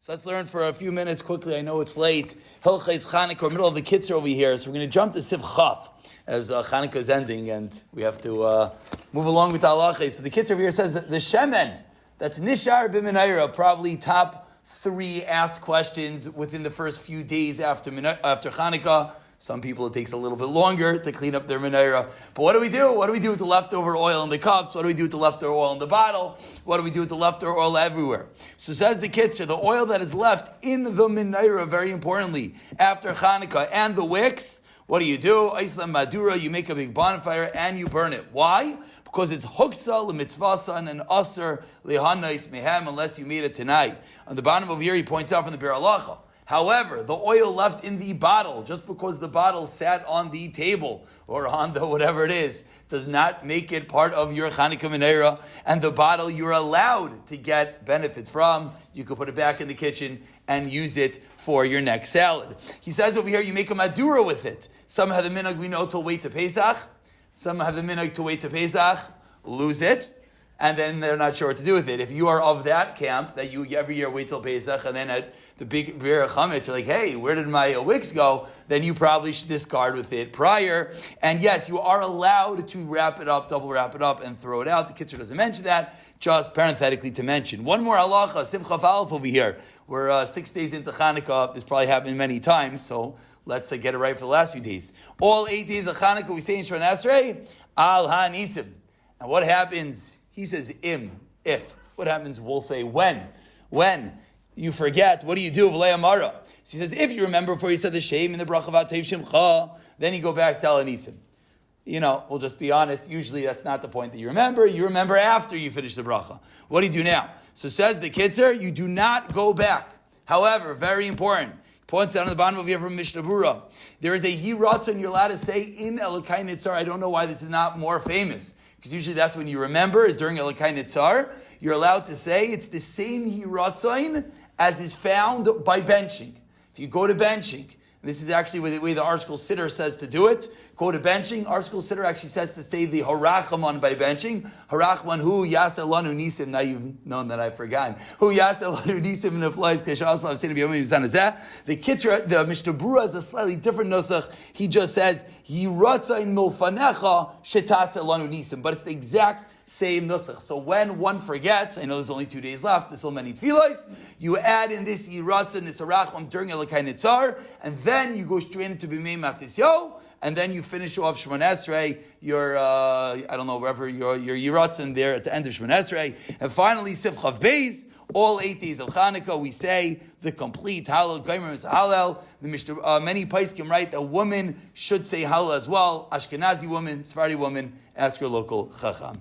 So let's learn for a few minutes quickly. I know it's late. Hilchos Chanukah, we're middle of the Kitzur over here, so we're going to jump to Siv Chaf as Chanukah is ending, and we have to move along with the halacha. So the Kitzur over here says that the Shemen, that's Nishar b'Minaira, probably top 3 asked questions within the first few days after Chanukah. Some people it takes a little bit longer to clean up their menorah. But what do we do? What do we do with the leftover oil in the cups? What do we do with the leftover oil in the bottle? What do we do with the leftover oil everywhere? So says the Kitzur, the oil that is left in the menorah, very importantly, after Chanukah and the wicks, what do? Islam Madura, you make a big bonfire and you burn it. Why? Because it's huksa l'mitzvasan and aser lihanais mehem, unless you made it tonight. On the bottom of here, he points out from the Bir Halacha. However, the oil left in the bottle, just because the bottle sat on the table or on the whatever it is, does not make it part of your Chanukah menorah. And the bottle you're allowed to get benefits from. You could put it back in the kitchen and use it for your next salad. He says over here, you make a madura with it. Some have the minhag, we know, to wait to Pesach. Some have the minhag to wait to Pesach, lose it, and then they're not sure what to do with it. If you are of that camp, that you every year wait till Pesach, and then at the big Bir Chametz, you're like, hey, where did my wicks go? Then you probably should discard with it prior. And yes, you are allowed to wrap it up, double wrap it up, and throw it out. The Kitzur doesn't mention that, just parenthetically to mention. One more halacha, Siv Chaf Aleph over here. We're 6 days into Chanukah. This probably happened many times, so let's get it right for the last few days. All 8 days of Chanukah, we say in Shemona Esrei, al hanissim. And what happens? He says if. What happens? We'll say when. When you forget, what do you do? V'lei amara. So he says, if you remember before you said the shame in the bracha v'atev shemcha, then you go back to al hanissim. We'll just be honest. Usually that's not the point that you remember. You remember after you finish the bracha. What do you do now? So says the Kitzur, you do not go back. However, very important. Points out on the bottom of here from Mishnah Berurah. There is a hiratzon you're allowed to say in Elokai Nitzar. I don't know why this is not more famous. Because usually that's when you remember, is during Elokai Nitzar. You're allowed to say it's the same hiratzon as is found by benching. If you go to benching, and this is actually the way the Arshkol Siddur says to do it. Go to benching. Arshkol Siddur actually says to say the Harachman by benching. Harachman hu yaseh lanu nisim. Now you've known that I've forgotten. Hu yaseh lanu nisim in the flies. The Kitzur, the Mishnah Berurah is a slightly different nusach. He just says yiratzain milfanecha shetaseh lanu nisim. But it's the exact same nusach. So when one forgets, I know there's only 2 days left, there's so many tefillos, you add in this yiratzah, this harachman during Elokai Nitzar, and then you go straight into b'mei matisyo, and then you finish off Shemona Esrei, your wherever your yiratzah there at the end of Shemona Esrei, and finally Siv Chaf Beis. All 8 days of Chanukah, we say the complete hallel. Gaimer is hallel. The Mishnah, many poskim write that women should say hallel as well. Ashkenazi woman, Sephardi woman, ask your local chacham.